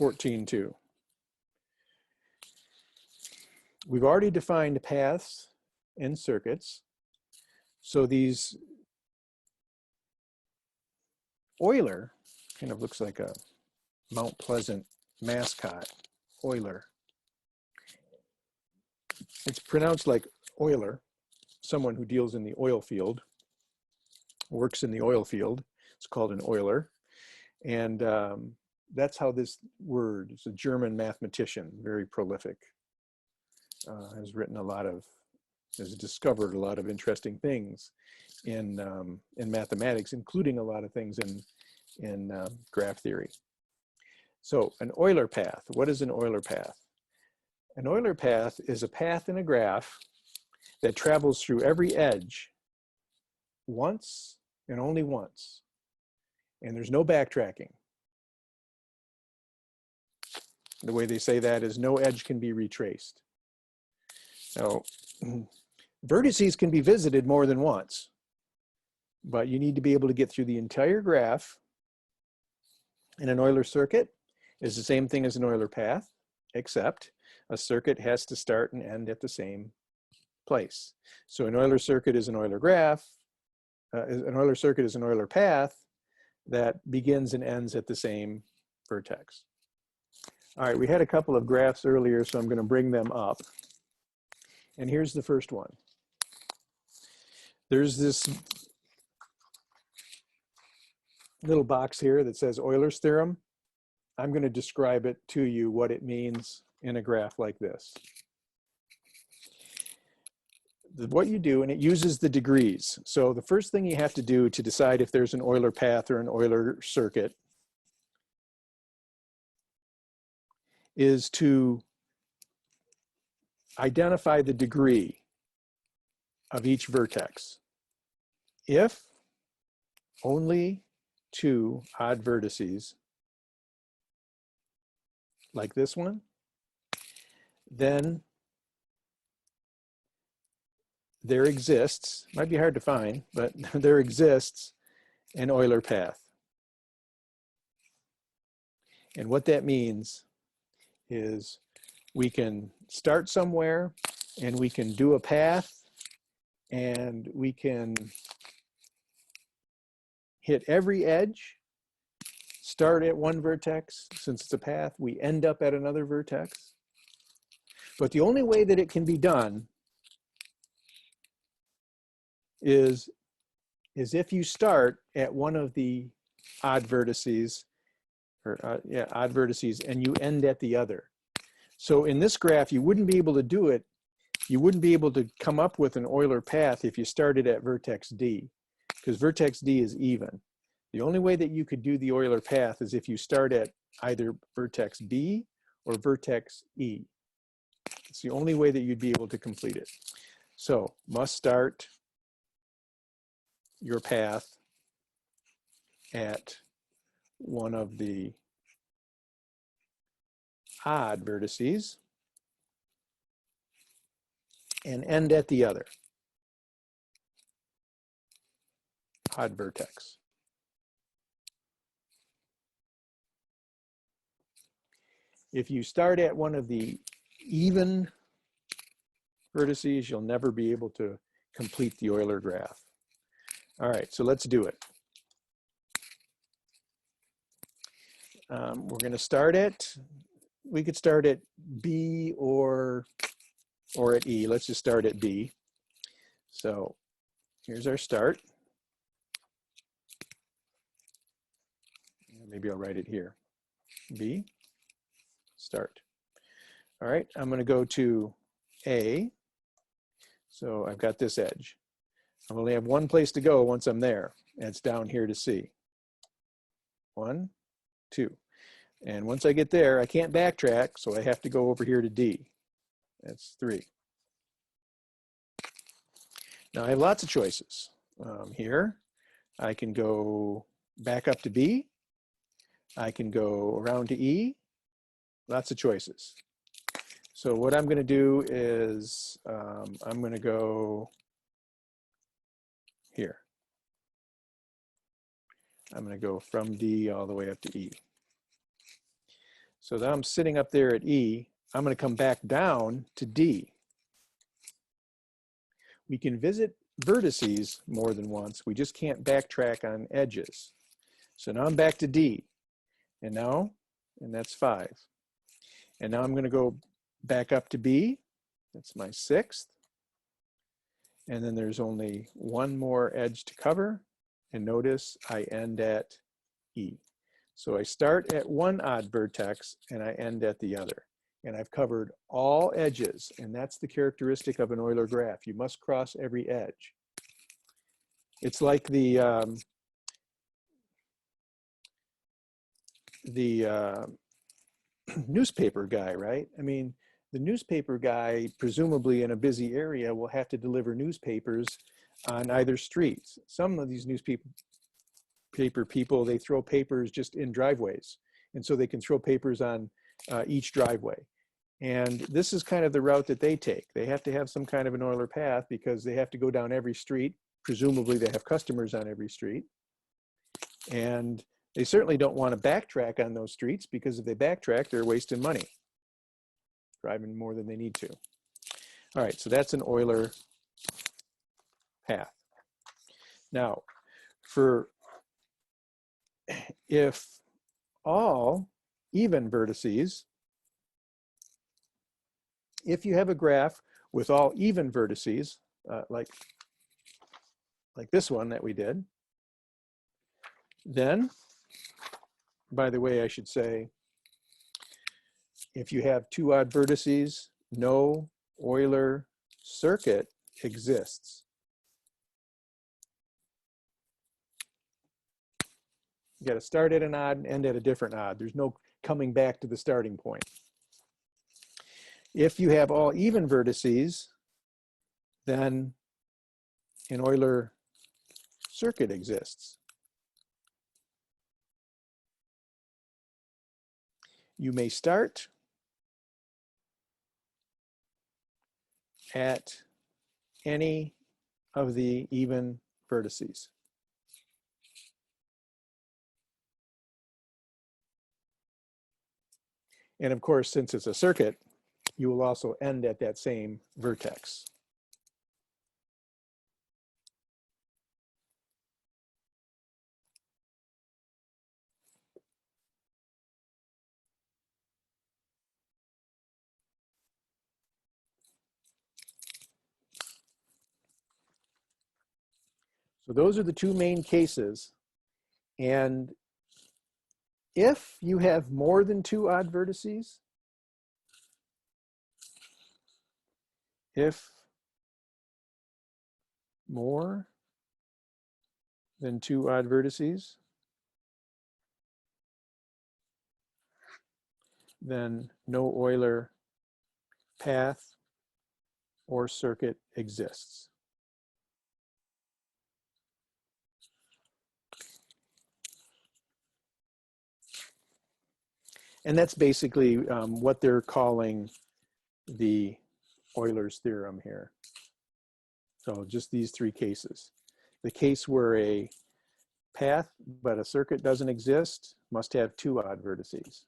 14.2. We've already defined paths and circuits. So these Euler kind of looks like a Mount Pleasant mascot, Euler. It's pronounced like Euler, someone who deals in the oil field, works in the oil field. It's called an Euler. And that's how this word, it's a German mathematician, very prolific, has written a lot of, has discovered a lot of interesting things in mathematics, including a lot of things in graph theory. So an Euler path, what is an Euler path? An Euler path is a path in a graph that travels through every edge once and only once. And there's no backtracking. The way they say that is no edge can be retraced. Now, vertices can be visited more than once, but you need to be able to get through the entire graph. And an Euler circuit is the same thing as an Euler path, except a circuit has to start and end at the same place. So an Euler circuit is an Euler graph, an Euler circuit is an Euler path that begins and ends at the same vertex. All right, we had a couple of graphs earlier, so I'm going to bring them up. And here's the first one. There's this little box here that says Euler's theorem. I'm going to describe it to you, what it means in a graph like this. What you do, and it uses the degrees. So the first thing you have to do to decide if there's an Euler path or an Euler circuit is to identify the degree of each vertex. If only two odd vertices, like this one, then there exists, might be hard to find, but there exists an Euler path. And what that means is we can start somewhere and we can do a path and we can hit every edge, start at one vertex. Since it's a path, we end up at another vertex. But the only way that it can be done is if you start at one of the odd vertices, or odd vertices, and you end at the other. So in this graph, you wouldn't be able to do it. You wouldn't be able to come up with an Euler path if you started at vertex D, because vertex D is even. The only way that you could do the Euler path is if you start at either vertex B or vertex E. It's the only way that you'd be able to complete it. So must start your path at one of the odd vertices and end at the other odd vertex. If you start at one of the even vertices, you'll never be able to complete the Euler graph. All right, so let's do it. We're going to start at, we could start at B or at E. Let's just start at B. So here's our start. Maybe I'll write it here. B, start. All right, I'm going to go to A. So I've got this edge. I only have one place to go once I'm there, and it's down here to C. 1, 2. And once I get there, I can't backtrack, so I have to go over here to D. That's 3. Now I have lots of choices. Here, I can go back up to B. I can go around to E. Lots of choices. So what I'm going to do is I'm going to go here. I'm going to go from D all the way up to E. So now I'm sitting up there at E. I'm going to come back down to D. We can visit vertices more than once. We just can't backtrack on edges. So now I'm back to D. And that's 5. And now I'm going to go back up to B. That's my 6th. And then there's only one more edge to cover. And notice I end at E. So I start at one odd vertex and I end at the other. And I've covered all edges. And that's the characteristic of an Euler graph. You must cross every edge. It's like the newspaper guy, right? I mean, the newspaper guy, presumably in a busy area, will have to deliver newspapers on either streets. Some of these newspaper people, they throw papers just in driveways. And so they can throw papers on each driveway. And this is kind of the route that they take. They have to have some kind of an Euler path because they have to go down every street. Presumably they have customers on every street. And they certainly don't want to backtrack on those streets because if they backtrack, they're wasting money, driving more than they need to. All right, so that's an Euler path. Now, if all even vertices, if you have a graph with all even vertices, like this one that we did, then, by the way, I should say, if you have two odd vertices, no Euler circuit exists. You got to start at an odd and end at a different odd. There's no coming back to the starting point. If you have all even vertices, then an Euler circuit exists. You may start at any of the even vertices. And of course, since it's a circuit, you will also end at that same vertex. So those are the two main cases. And if you have more than two odd vertices, if more than two odd vertices, then no Euler path or circuit exists. And that's basically what they're calling the Euler's theorem here. So just these three cases. The case where a path but a circuit doesn't exist must have two odd vertices.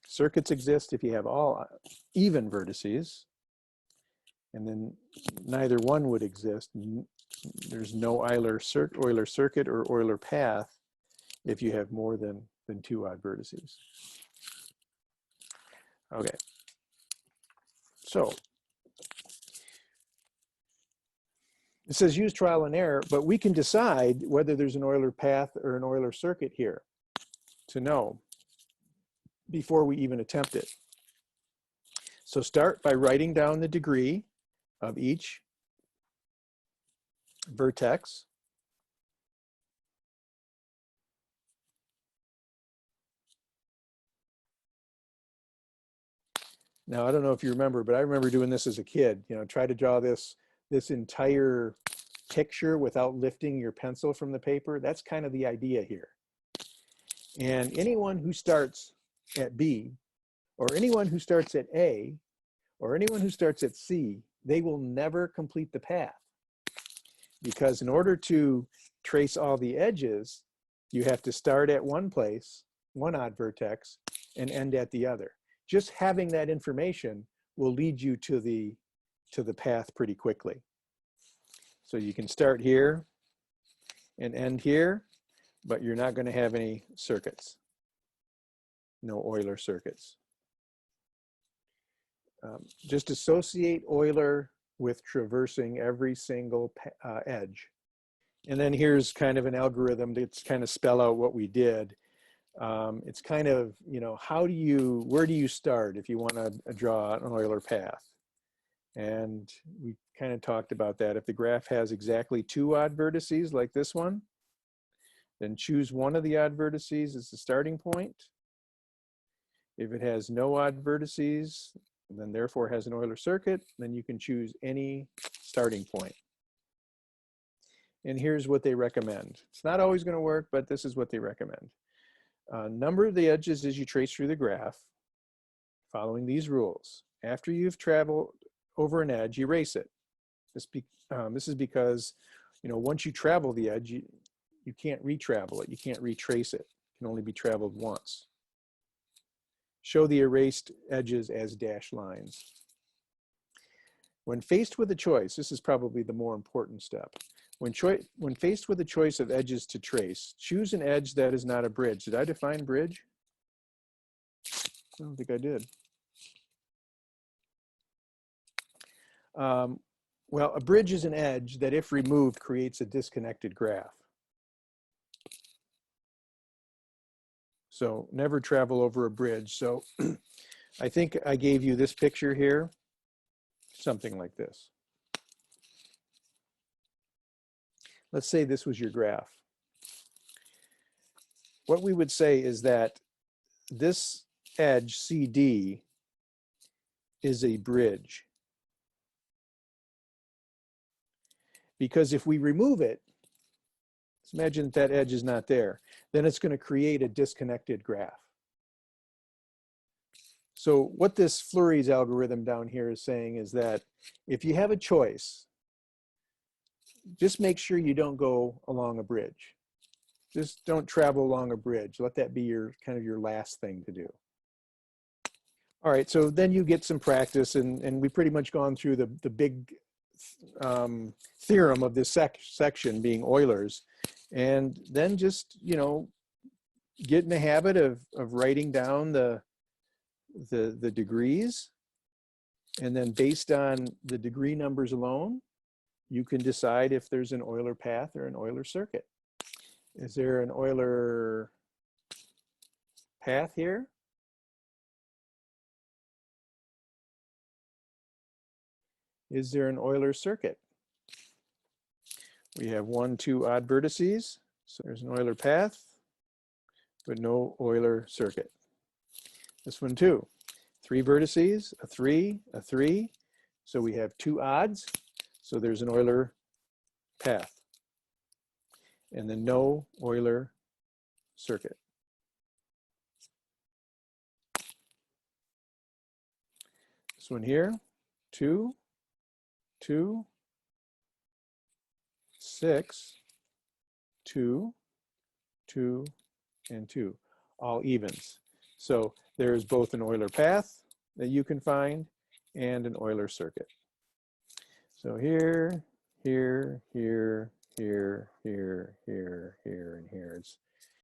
Circuits exist if you have all even vertices, and then neither one would exist. There's no Euler circuit or Euler path if you have more than two odd vertices. Okay, so it says use trial and error, but we can decide whether there's an Euler path or an Euler circuit here to know before we even attempt it. So start by writing down the degree of each vertex. Now, I don't know if you remember, but I remember doing this as a kid, you know, try to draw this entire picture without lifting your pencil from the paper. That's kind of the idea here. And anyone who starts at B, or anyone who starts at A, or anyone who starts at C, they will never complete the path. Because in order to trace all the edges, you have to start at one place one odd vertex and end at the other. Just having that information will lead you to the path pretty quickly. So you can start here and end here, but you're not going to have any circuits. No Euler circuits. Just associate Euler with traversing every single edge. And then here's kind of an algorithm that's kind of spell out what we did. It's kind of, you know, where do you start if you want to draw an Euler path? And we kind of talked about that. If the graph has exactly 2 odd vertices like this one, then choose one of the odd vertices as the starting point. If it has no odd vertices, and then therefore has an Euler circuit, then you can choose any starting point. And here's what they recommend. It's not always going to work, but this is what they recommend. Number of the edges as you trace through the graph, following these rules. After you've traveled over an edge, erase it. This is because, you know, once you travel the edge, you can't retravel it. You can't retrace it. It can only be traveled once. Show the erased edges as dashed lines. When faced with a choice, this is probably the more important step. When faced with a choice of edges to trace, choose an edge that is not a bridge. Did I define bridge? I don't think I did. Well, a bridge is an edge that, if removed, creates a disconnected graph. So never travel over a bridge. So I think I gave you this picture here, something like this. Let's say this was your graph. What we would say is that this edge CD is a bridge. Because if we remove it, let's imagine that edge is not there, then it's going to create a disconnected graph. So what this Fleury's algorithm down here is saying is that if you have a choice, just make sure you don't go along a bridge. Just don't travel along a bridge. Let that be your kind of your last thing to do. All right, so then you get some practice, and we've pretty much gone through the big theorem of this section being Euler's, and then just, you know, get in the habit of writing down the degrees, and then based on the degree numbers alone, you can decide if there's an Euler path or an Euler circuit. Is there an Euler path here? Is there an Euler circuit? We have 1, 2 odd vertices, so there's an Euler path, but no Euler circuit. This one too, 3 vertices, a 3, a 3, so we have 2 odds, so there's an Euler path. And then no Euler circuit. This one here, 2, 2, 6, 2, 2, and 2, all evens. So there's both an Euler path that you can find and an Euler circuit. So here, here, here, here, here, here, here, and here. It's